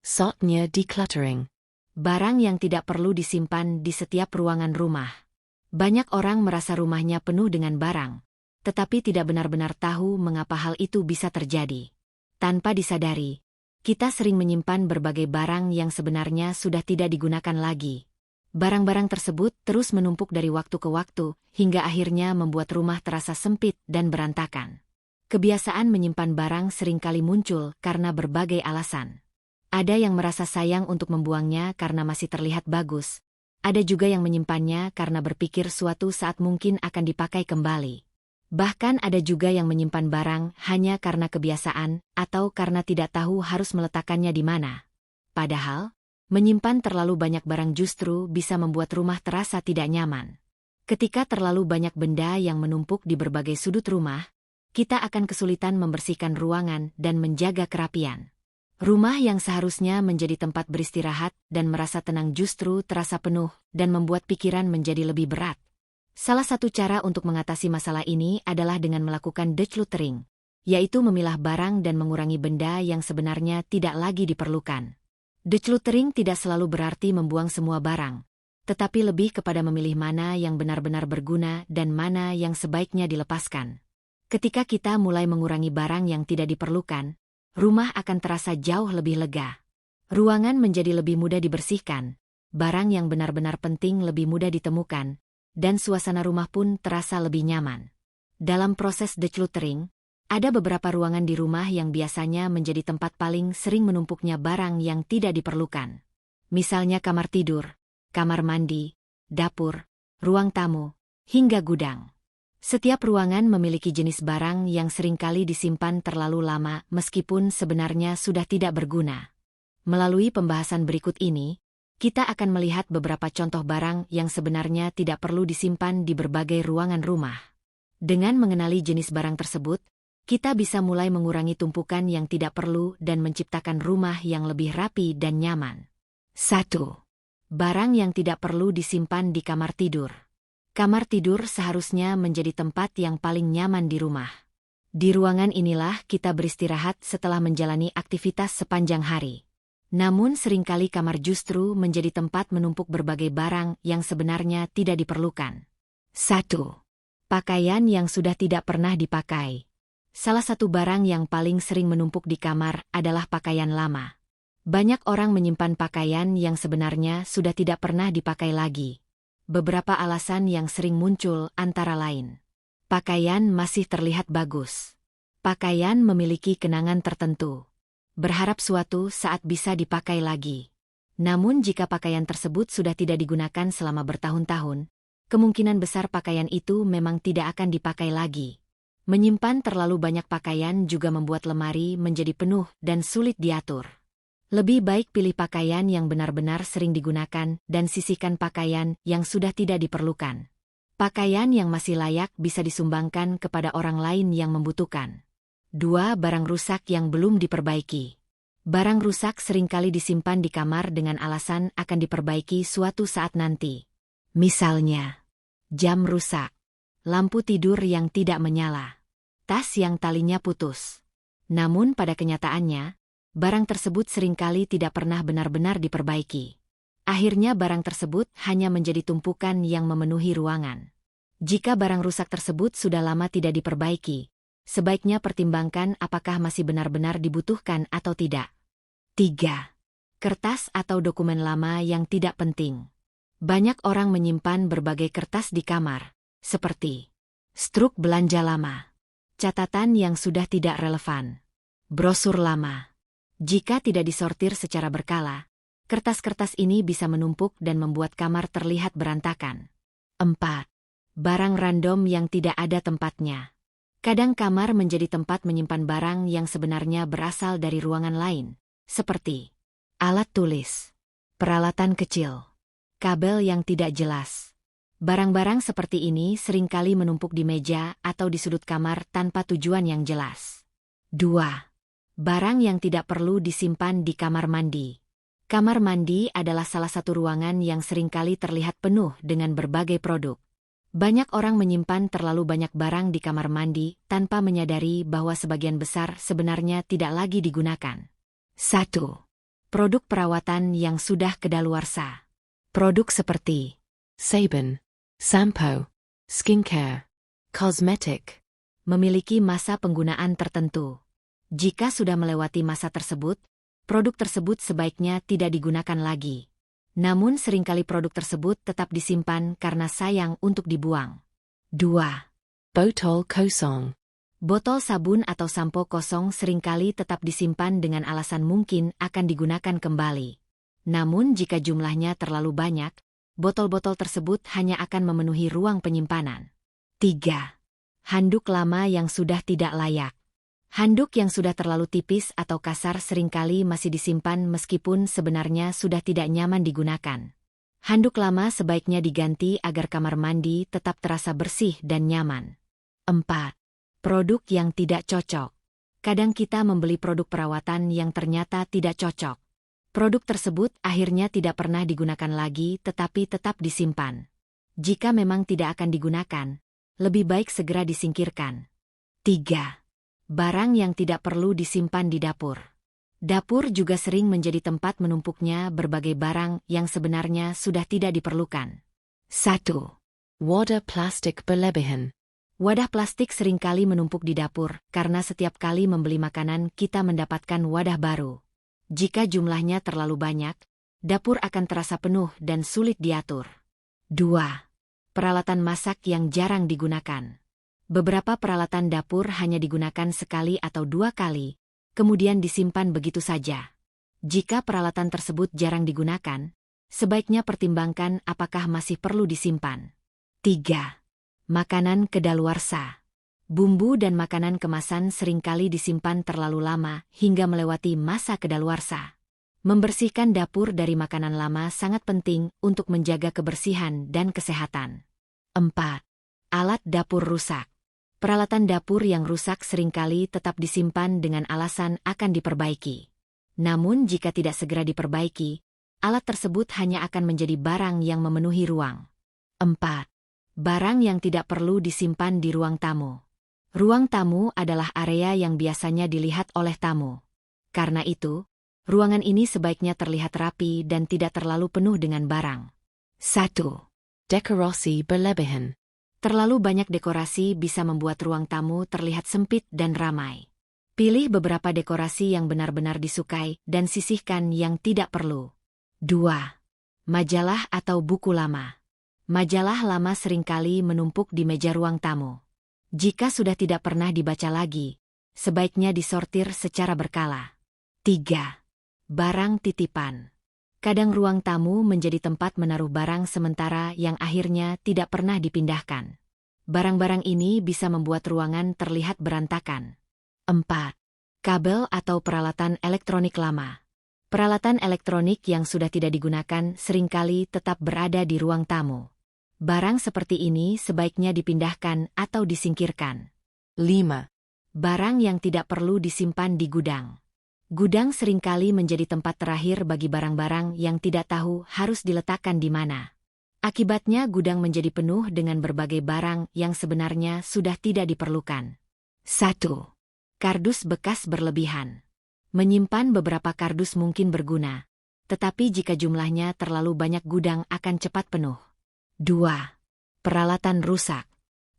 Saatnya decluttering. Barang yang tidak perlu disimpan di setiap ruangan rumah. Banyak orang merasa rumahnya penuh dengan barang, tetapi tidak benar-benar tahu mengapa hal itu bisa terjadi. Tanpa disadari, kita sering menyimpan berbagai barang yang sebenarnya sudah tidak digunakan lagi. Barang-barang tersebut terus menumpuk dari waktu ke waktu, hingga akhirnya membuat rumah terasa sempit dan berantakan. Kebiasaan menyimpan barang seringkali muncul karena berbagai alasan. Ada yang merasa sayang untuk membuangnya karena masih terlihat bagus. Ada juga yang menyimpannya karena berpikir suatu saat mungkin akan dipakai kembali. Bahkan ada juga yang menyimpan barang hanya karena kebiasaan atau karena tidak tahu harus meletakkannya di mana. Padahal, menyimpan terlalu banyak barang justru bisa membuat rumah terasa tidak nyaman. Ketika terlalu banyak benda yang menumpuk di berbagai sudut rumah, kita akan kesulitan membersihkan ruangan dan menjaga kerapian. Rumah yang seharusnya menjadi tempat beristirahat dan merasa tenang justru terasa penuh dan membuat pikiran menjadi lebih berat. Salah satu cara untuk mengatasi masalah ini adalah dengan melakukan decluttering, yaitu memilah barang dan mengurangi benda yang sebenarnya tidak lagi diperlukan. Decluttering tidak selalu berarti membuang semua barang, tetapi lebih kepada memilih mana yang benar-benar berguna dan mana yang sebaiknya dilepaskan. Ketika kita mulai mengurangi barang yang tidak diperlukan, rumah akan terasa jauh lebih lega. Ruangan menjadi lebih mudah dibersihkan, barang yang benar-benar penting lebih mudah ditemukan, dan suasana rumah pun terasa lebih nyaman. Dalam proses decluttering, ada beberapa ruangan di rumah yang biasanya menjadi tempat paling sering menumpuknya barang yang tidak diperlukan. Misalnya kamar tidur, kamar mandi, dapur, ruang tamu, hingga gudang. Setiap ruangan memiliki jenis barang yang seringkali disimpan terlalu lama meskipun sebenarnya sudah tidak berguna. Melalui pembahasan berikut ini, kita akan melihat beberapa contoh barang yang sebenarnya tidak perlu disimpan di berbagai ruangan rumah. Dengan mengenali jenis barang tersebut, kita bisa mulai mengurangi tumpukan yang tidak perlu dan menciptakan rumah yang lebih rapi dan nyaman. 1. Barang yang tidak perlu disimpan di kamar tidur. Kamar tidur seharusnya menjadi tempat yang paling nyaman di rumah. Di ruangan inilah kita beristirahat setelah menjalani aktivitas sepanjang hari. Namun seringkali kamar justru menjadi tempat menumpuk berbagai barang yang sebenarnya tidak diperlukan. 1. Pakaian yang sudah tidak pernah dipakai. Salah satu barang yang paling sering menumpuk di kamar adalah pakaian lama. Banyak orang menyimpan pakaian yang sebenarnya sudah tidak pernah dipakai lagi. Beberapa alasan yang sering muncul antara lain. Pakaian masih terlihat bagus. Pakaian memiliki kenangan tertentu. Berharap suatu saat bisa dipakai lagi. Namun jika pakaian tersebut sudah tidak digunakan selama bertahun-tahun, kemungkinan besar pakaian itu memang tidak akan dipakai lagi. Menyimpan terlalu banyak pakaian juga membuat lemari menjadi penuh dan sulit diatur. Lebih baik pilih pakaian yang benar-benar sering digunakan dan sisihkan pakaian yang sudah tidak diperlukan. Pakaian yang masih layak bisa disumbangkan kepada orang lain yang membutuhkan. 2. Barang rusak yang belum diperbaiki. Barang rusak seringkali disimpan di kamar dengan alasan akan diperbaiki suatu saat nanti. Misalnya, jam rusak, lampu tidur yang tidak menyala, tas yang talinya putus. Namun pada kenyataannya, barang tersebut seringkali tidak pernah benar-benar diperbaiki. Akhirnya barang tersebut hanya menjadi tumpukan yang memenuhi ruangan. Jika barang rusak tersebut sudah lama tidak diperbaiki, sebaiknya pertimbangkan apakah masih benar-benar dibutuhkan atau tidak. 3. Kertas atau dokumen lama yang tidak penting. Banyak orang menyimpan berbagai kertas di kamar, seperti struk belanja lama, catatan yang sudah tidak relevan, brosur lama. Jika tidak disortir secara berkala, kertas-kertas ini bisa menumpuk dan membuat kamar terlihat berantakan. 4. Barang random yang tidak ada tempatnya. Kadang kamar menjadi tempat menyimpan barang yang sebenarnya berasal dari ruangan lain, seperti alat tulis, peralatan kecil, kabel yang tidak jelas. Barang-barang seperti ini seringkali menumpuk di meja atau di sudut kamar tanpa tujuan yang jelas. 2. Barang yang tidak perlu disimpan di kamar mandi. Kamar mandi adalah salah satu ruangan yang seringkali terlihat penuh dengan berbagai produk. Banyak orang menyimpan terlalu banyak barang di kamar mandi tanpa menyadari bahwa sebagian besar sebenarnya tidak lagi digunakan. 1. Produk perawatan yang sudah kedaluarsa. Produk seperti sabun, sampo, skincare, cosmetic, memiliki masa penggunaan tertentu. Jika sudah melewati masa tersebut, produk tersebut sebaiknya tidak digunakan lagi. Namun seringkali produk tersebut tetap disimpan karena sayang untuk dibuang. 2. botol kosong, Botol sabun atau sampo kosong seringkali tetap disimpan dengan alasan mungkin akan digunakan kembali. Namun jika jumlahnya terlalu banyak, botol-botol tersebut hanya akan memenuhi ruang penyimpanan. 3. Handuk lama yang sudah tidak layak. Handuk yang sudah terlalu tipis atau kasar seringkali masih disimpan meskipun sebenarnya sudah tidak nyaman digunakan. Handuk lama sebaiknya diganti agar kamar mandi tetap terasa bersih dan nyaman. 4. Produk yang tidak cocok. Kadang kita membeli produk perawatan yang ternyata tidak cocok. Produk tersebut akhirnya tidak pernah digunakan lagi tetapi tetap disimpan. Jika memang tidak akan digunakan, lebih baik segera disingkirkan. 3. Barang yang tidak perlu disimpan di dapur. Dapur juga sering menjadi tempat menumpuknya berbagai barang yang sebenarnya sudah tidak diperlukan. 1. wadah plastik berlebihan. Wadah plastik seringkali menumpuk di dapur karena setiap kali membeli makanan kita mendapatkan wadah baru. Jika jumlahnya terlalu banyak, dapur akan terasa penuh dan sulit diatur. 2. Peralatan masak yang jarang digunakan. Beberapa peralatan dapur hanya digunakan sekali atau 2 kali, kemudian disimpan begitu saja. Jika peralatan tersebut jarang digunakan, sebaiknya pertimbangkan apakah masih perlu disimpan. 3. Makanan kedaluarsa. Bumbu dan makanan kemasan seringkali disimpan terlalu lama hingga melewati masa kedaluarsa. Membersihkan dapur dari makanan lama sangat penting untuk menjaga kebersihan dan kesehatan. 4. Alat dapur rusak. Peralatan dapur yang rusak seringkali tetap disimpan dengan alasan akan diperbaiki. Namun jika tidak segera diperbaiki, alat tersebut hanya akan menjadi barang yang memenuhi ruang. 4. Barang yang tidak perlu disimpan di ruang tamu. Ruang tamu adalah area yang biasanya dilihat oleh tamu. Karena itu, ruangan ini sebaiknya terlihat rapi dan tidak terlalu penuh dengan barang. 1. dekorasi berlebihan. Terlalu banyak dekorasi bisa membuat ruang tamu terlihat sempit dan ramai. Pilih beberapa dekorasi yang benar-benar disukai dan sisihkan yang tidak perlu. 2. Majalah atau buku lama. Majalah lama seringkali menumpuk di meja ruang tamu. Jika sudah tidak pernah dibaca lagi, sebaiknya disortir secara berkala. 3. Barang titipan. Kadang ruang tamu menjadi tempat menaruh barang sementara yang akhirnya tidak pernah dipindahkan. Barang-barang ini bisa membuat ruangan terlihat berantakan. 4. Kabel atau peralatan elektronik lama. Peralatan elektronik yang sudah tidak digunakan seringkali tetap berada di ruang tamu. Barang seperti ini sebaiknya dipindahkan atau disingkirkan. 5. Barang yang tidak perlu disimpan di gudang. Gudang seringkali menjadi tempat terakhir bagi barang-barang yang tidak tahu harus diletakkan di mana. Akibatnya gudang menjadi penuh dengan berbagai barang yang sebenarnya sudah tidak diperlukan. 1. Kardus bekas berlebihan. Menyimpan beberapa kardus mungkin berguna, tetapi jika jumlahnya terlalu banyak gudang akan cepat penuh. 2. Peralatan rusak.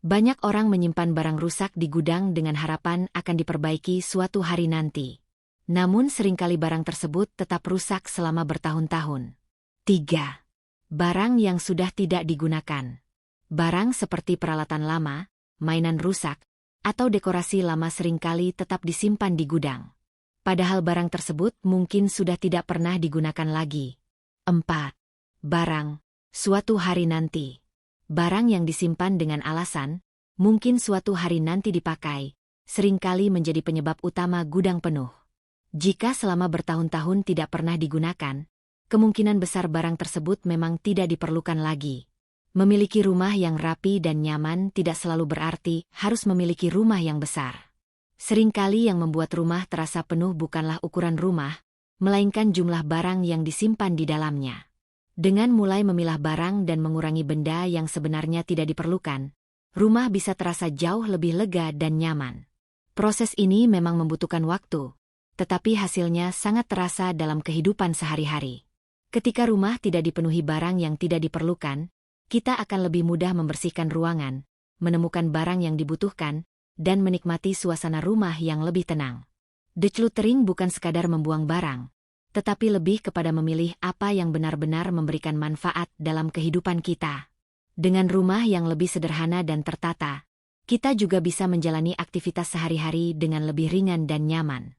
Banyak orang menyimpan barang rusak di gudang dengan harapan akan diperbaiki suatu hari nanti. Namun seringkali barang tersebut tetap rusak selama bertahun-tahun. 3. Barang yang sudah tidak digunakan. Barang seperti peralatan lama, mainan rusak, atau dekorasi lama seringkali tetap disimpan di gudang. Padahal barang tersebut mungkin sudah tidak pernah digunakan lagi. 4. Barang, suatu hari nanti. Barang yang disimpan dengan alasan, mungkin suatu hari nanti dipakai, seringkali menjadi penyebab utama gudang penuh. Jika selama bertahun-tahun tidak pernah digunakan, kemungkinan besar barang tersebut memang tidak diperlukan lagi. Memiliki rumah yang rapi dan nyaman tidak selalu berarti harus memiliki rumah yang besar. Seringkali yang membuat rumah terasa penuh bukanlah ukuran rumah, melainkan jumlah barang yang disimpan di dalamnya. Dengan mulai memilah barang dan mengurangi benda yang sebenarnya tidak diperlukan, rumah bisa terasa jauh lebih lega dan nyaman. Proses ini memang membutuhkan waktu, tetapi hasilnya sangat terasa dalam kehidupan sehari-hari. Ketika rumah tidak dipenuhi barang yang tidak diperlukan, kita akan lebih mudah membersihkan ruangan, menemukan barang yang dibutuhkan, dan menikmati suasana rumah yang lebih tenang. Decluttering bukan sekadar membuang barang, tetapi lebih kepada memilih apa yang benar-benar memberikan manfaat dalam kehidupan kita. Dengan rumah yang lebih sederhana dan tertata, kita juga bisa menjalani aktivitas sehari-hari dengan lebih ringan dan nyaman.